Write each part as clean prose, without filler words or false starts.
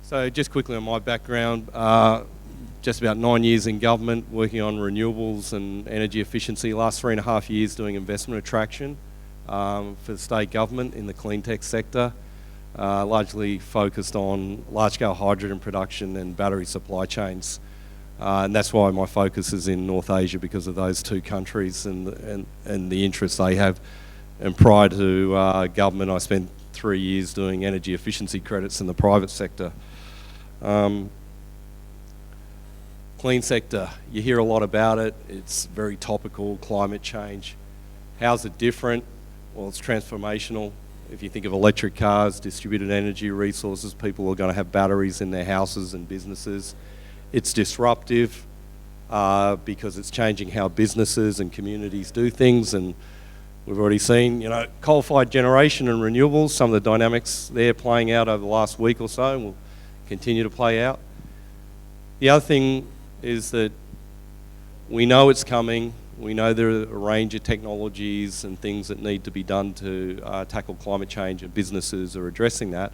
So just quickly on my background, just about 9 years in government working on renewables and energy efficiency. Last 3.5 years doing investment attraction for the state government in the clean tech sector, largely focused on large-scale hydrogen production and battery supply chains. And that's why my focus is in North Asia, because of those two countries and the interests they have. And prior to government, I spent 3 years doing energy efficiency credits in the private sector. Clean sector, you hear a lot about it. It's very topical, climate change. How's it different? Well, it's transformational. If you think of electric cars, distributed energy resources, people are going to have batteries in their houses and businesses. It's disruptive because it's changing how businesses and communities do things, and we've already seen, coal-fired generation and renewables, some of the dynamics there playing out over the last week or so and will continue to play out. The other thing is that we know it's coming. We know there are a range of technologies and things that need to be done to tackle climate change, and businesses are addressing that,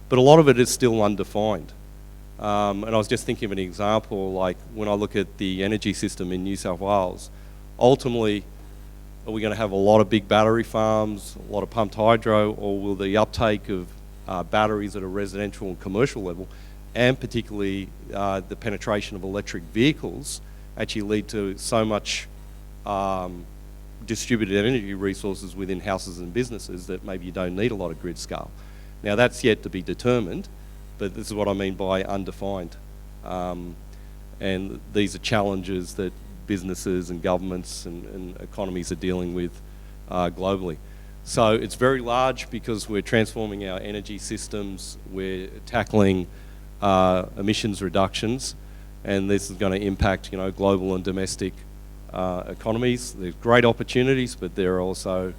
but a lot of it is still undefined. And I was just thinking of an example, like when I look at the energy system in New South Wales, ultimately, are we going to have a lot of big battery farms, a lot of pumped hydro, or will the uptake of batteries at a residential and commercial level, and particularly the penetration of electric vehicles, actually lead to so much distributed energy resources within houses and businesses that maybe you don't need a lot of grid scale? Now that's yet to be determined, but this is what I mean by undefined. And these are challenges that businesses and governments and economies are dealing with globally. So it's very large because we're transforming our energy systems, we're tackling emissions reductions, and this is going to impact global and domestic economies. There's great opportunities, but there are also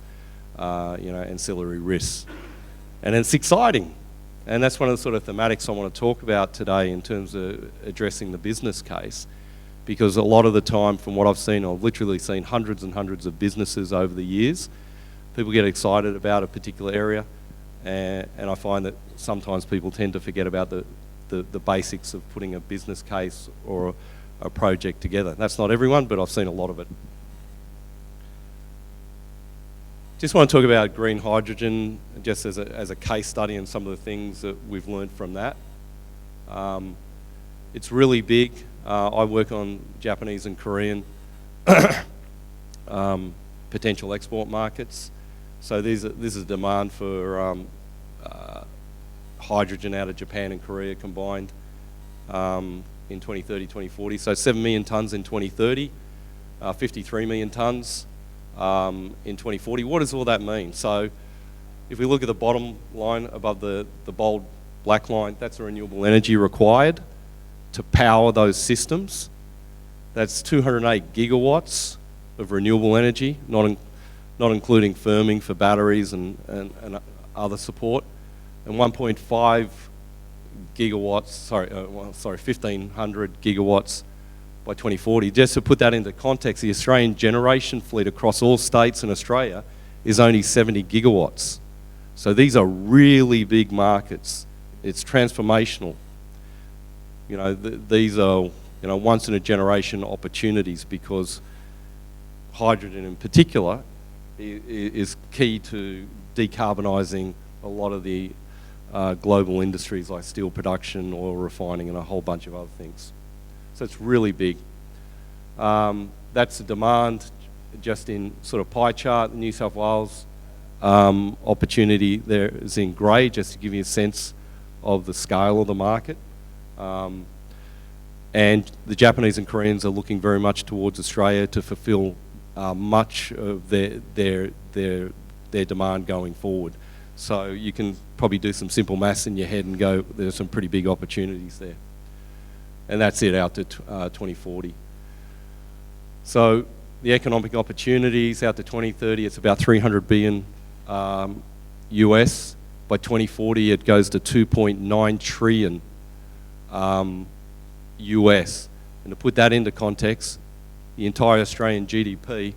ancillary risks. And it's exciting. And that's one of the sort of thematics I want to talk about today in terms of addressing the business case. Because a lot of the time, from what I've seen, I've literally seen hundreds and hundreds of businesses over the years. People get excited about a particular area, and I find that sometimes people tend to forget about the basics of putting a business case or a project together. That's not everyone, but I've seen a lot of it. Just want to talk about green hydrogen just as a case study and some of the things that we've learned from that. It's really big. I work on Japanese and Korean potential export markets. So this is demand for hydrogen out of Japan and Korea combined in 2030, 2040. So 7 million tonnes in 2030, 53 million tonnes in 2040. What does all that mean? So if we look at the bottom line above the bold black line, that's the renewable energy required to power those systems. That's 208 gigawatts of renewable energy, not including firming for batteries and other support, and 1.5 gigawatts, 1,500 gigawatts by 2040. Just to put that into context, the Australian generation fleet across all states in Australia is only 70 gigawatts. So these are really big markets. It's transformational. These are once in a generation opportunities, because hydrogen in particular is key to decarbonising a lot of the global industries like steel production, oil refining, and a whole bunch of other things. So it's really big. That's the demand just in sort of pie chart. New South Wales opportunity there is in grey, just to give you a sense of the scale of the market. And the Japanese and Koreans are looking very much towards Australia to fulfil much of their demand going forward. So you can probably do some simple maths in your head and go, there's some pretty big opportunities there. And that's it out to 2040. So the economic opportunities out to 2030, it's about 300 billion US. By 2040, it goes to 2.9 trillion US. And to put that into context, the entire Australian GDP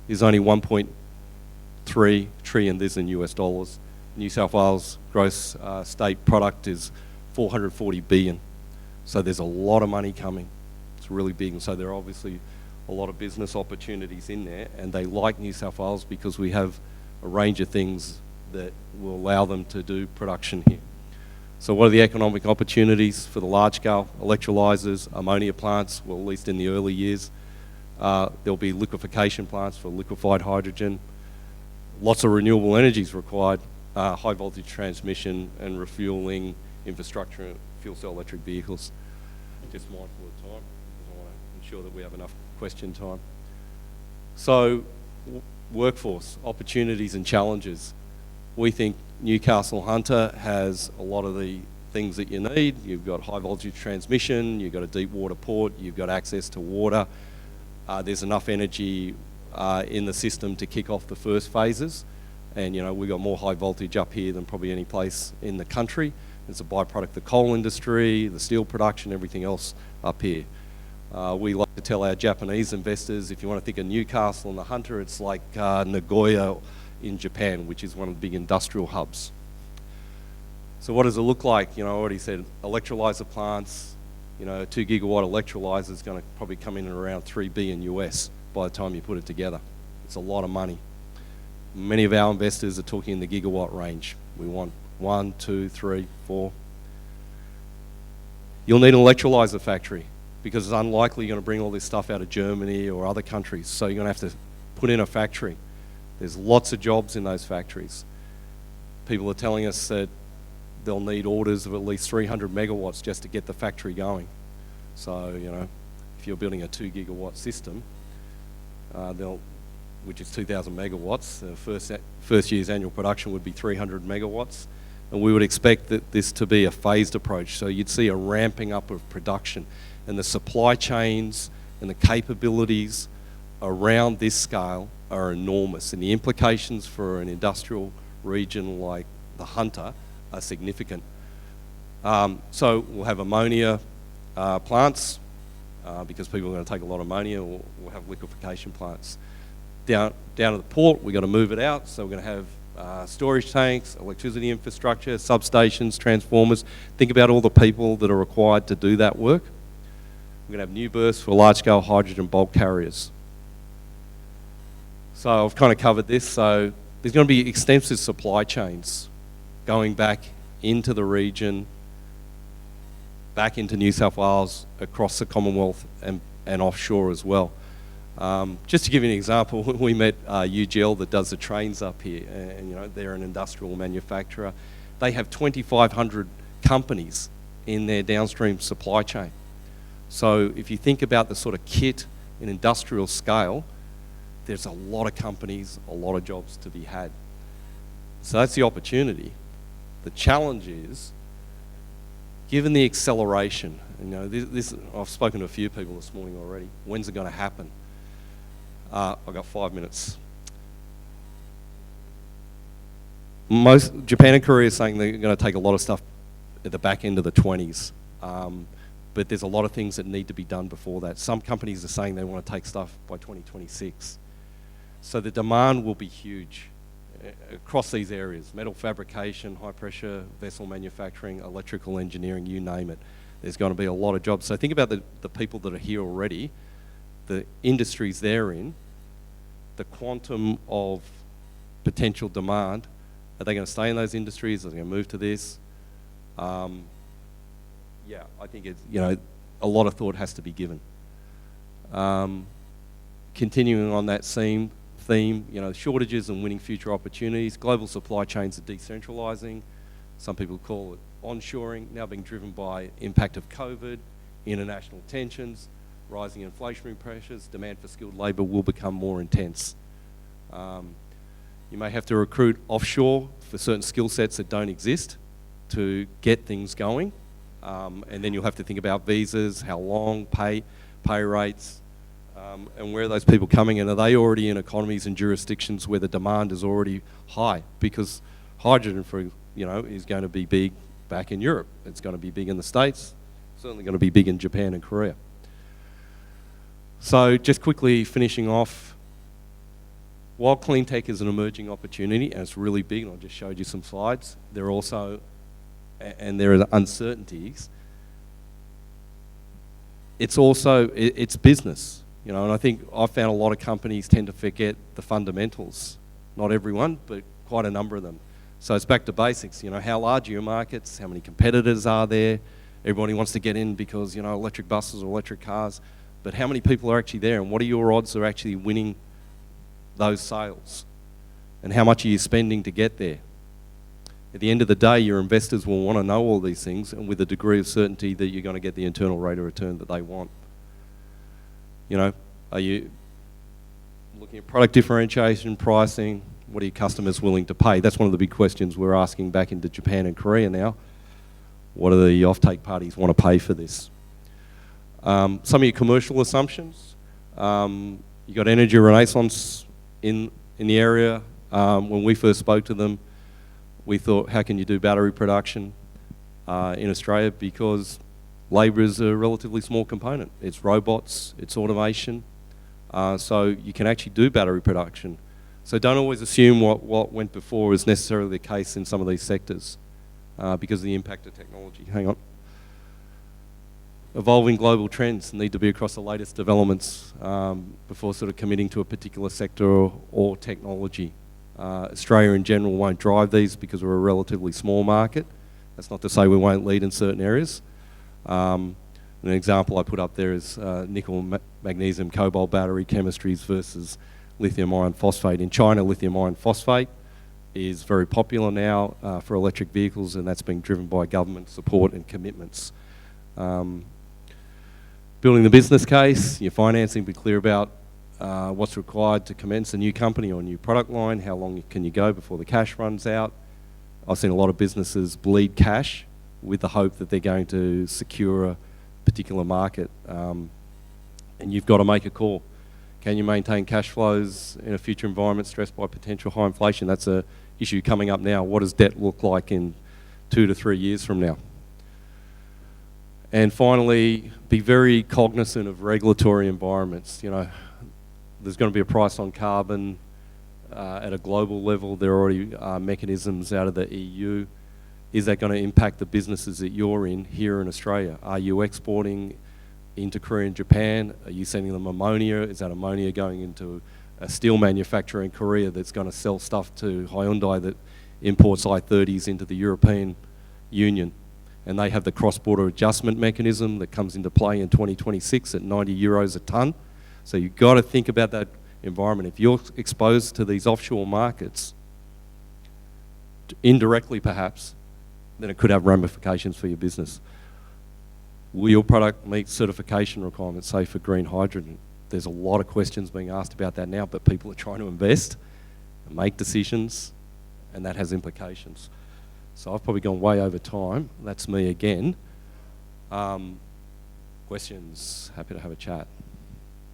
is only 1.3 trillion, this in US dollars. New South Wales gross state product is 440 billion. So there's a lot of money coming. It's really big. And so there are obviously a lot of business opportunities in there, and they like New South Wales because we have a range of things that will allow them to do production here. So what are the economic opportunities for the large-scale electrolyzers, ammonia plants? Well, at least in the early years. There'll be liquefaction plants for liquefied hydrogen. Lots of renewable energy is required, high voltage transmission and refueling infrastructure, and fuel cell electric vehicles. Just mindful of time, because I want to ensure that we have enough question time. So, workforce, opportunities and challenges. We think Newcastle Hunter has a lot of the things that you need. You've got high voltage transmission, you've got a deep water port, you've got access to water. There's enough energy in the system to kick off the first phases. And we've got more high voltage up here than probably any place in the country. It's a byproduct of the coal industry, the steel production, everything else up here. We like to tell our Japanese investors, if you want to think of Newcastle and the Hunter, it's like Nagoya in Japan, which is one of the big industrial hubs. So what does it look like? I already said electrolyzer plants, a 2 gigawatt electrolyzer is going to probably come in at around $3 billion US by the time you put it together. It's a lot of money. Many of our investors are talking in the gigawatt range. We want 1, 2, 3, 4. You'll need an electrolyzer factory because it's unlikely you're going to bring all this stuff out of Germany or other countries. So you're going to have to put in a factory. There's lots of jobs in those factories. People are telling us that they'll need orders of at least 300 megawatts just to get the factory going. So, if you're building a 2 gigawatt system, which is 2,000 megawatts, the first year's annual production would be 300 megawatts. And we would expect that this to be a phased approach. So you'd see a ramping up of production. And the supply chains and the capabilities around this scale are enormous. And the implications for an industrial region like the Hunter are significant. So we'll have ammonia plants because people are going to take a lot of ammonia. We'll have liquefaction plants. Down at the port, we've got to move it out. So we're going to have storage tanks, electricity infrastructure, substations, transformers. Think about all the people that are required to do that work. We're going to have new berths for large-scale hydrogen bulk carriers. So I've kind of covered this. So there's going to be extensive supply chains going back into the region, back into New South Wales, across the Commonwealth and offshore as well. Just to give you an example, we met UGL that does the trains up here, and they're an industrial manufacturer. They have 2,500 companies in their downstream supply chain. So if you think about the sort of kit in industrial scale, there's a lot of companies, a lot of jobs to be had. So that's the opportunity. The challenge is, given the acceleration, I've spoken to a few people this morning already, when's it going to happen? I've got 5 minutes. Japan and Korea are saying they're going to take a lot of stuff at the back end of the 20s. But there's a lot of things that need to be done before that. Some companies are saying they want to take stuff by 2026. So the demand will be huge across these areas: metal fabrication, high pressure vessel manufacturing, electrical engineering, you name it. There's going to be a lot of jobs. So think about the people that are here already, the industries they're in, the quantum of potential demand. Are they going to stay in those industries? Are they going to move to this? I think it's, a lot of thought has to be given. Continuing on that theme, shortages and winning future opportunities. Global supply chains are decentralizing. Some people call it onshoring, now being driven by impact of COVID, international tensions, rising inflationary pressures. Demand for skilled labour will become more intense. You may have to recruit offshore for certain skill sets that don't exist to get things going. And then you'll have to think about visas, how long, pay rates, and where are those people coming, and are they already in economies and jurisdictions where the demand is already high? Because hydrogen, is going to be big back in Europe. It's going to be big in the States. Certainly going to be big in Japan and Korea. So just quickly finishing off, while clean tech is an emerging opportunity and it's really big, and I just showed you some slides, there are also and there are uncertainties, it's also, it's business, you know, and I think I've found a lot of companies tend to forget the fundamentals. Not everyone, but quite a number of them. So it's back to basics, you know, how large are your markets, how many competitors are there? Everybody wants to get in because, you know, electric buses or electric cars, but how many people are actually there, and what are your odds of actually winning those sales? And how much are you spending to get there? At the end of the day, your investors will want to know all these things, and with a degree of certainty that you're going to get the internal rate of return that they want. You know, are you looking at product differentiation, pricing? What are your customers willing to pay? That's one of the big questions we're asking back into Japan and Korea now. What do the offtake parties want to pay for this? Some of your commercial assumptions. You got Energy Renaissance in the area. When we first spoke to them, we thought, how can you do battery production in Australia? Because labour is a relatively small component. It's robots, it's automation. So you can actually do battery production. So don't always assume what went before is necessarily the case in some of these sectors because of the impact of technology. Hang on. Evolving global trends need to be across the latest developments before sort of committing to a particular sector or technology. Australia in general won't drive these because we're a relatively small market. That's not to say we won't lead in certain areas. An example I put up there is nickel, magnesium, cobalt battery chemistries versus lithium iron phosphate. In China, lithium iron phosphate is very popular now for electric vehicles, and that's being driven by government support and commitments. Building the business case, your financing, be clear about what's required to commence a new company or a new product line, how long can you go before the cash runs out. I've seen a lot of businesses bleed cash with the hope that they're going to secure a particular market, and you've got to make a call. Can you maintain cash flows in a future environment stressed by potential high inflation? That's an issue coming up now. What does debt look like in 2 to 3 years from now? And finally, be very cognizant of regulatory environments. You know, there's going to be a price on carbon at a global level. There already are mechanisms out of the EU. Is that going to impact the businesses that you're in here in Australia? Are you exporting into Korea and Japan? Are you sending them ammonia? Is that ammonia going into a steel manufacturer in Korea that's going to sell stuff to Hyundai that imports I-30s into the European Union? And they have the cross-border adjustment mechanism that comes into play in 2026 at 90 euros a tonne. So you've got to think about that environment. If you're exposed to these offshore markets, indirectly perhaps, then it could have ramifications for your business. Will your product meet certification requirements, say for green hydrogen? There's a lot of questions being asked about that now, but people are trying to invest and make decisions, and that has implications. So I've probably gone way over time. That's me again. Questions? Happy to have a chat.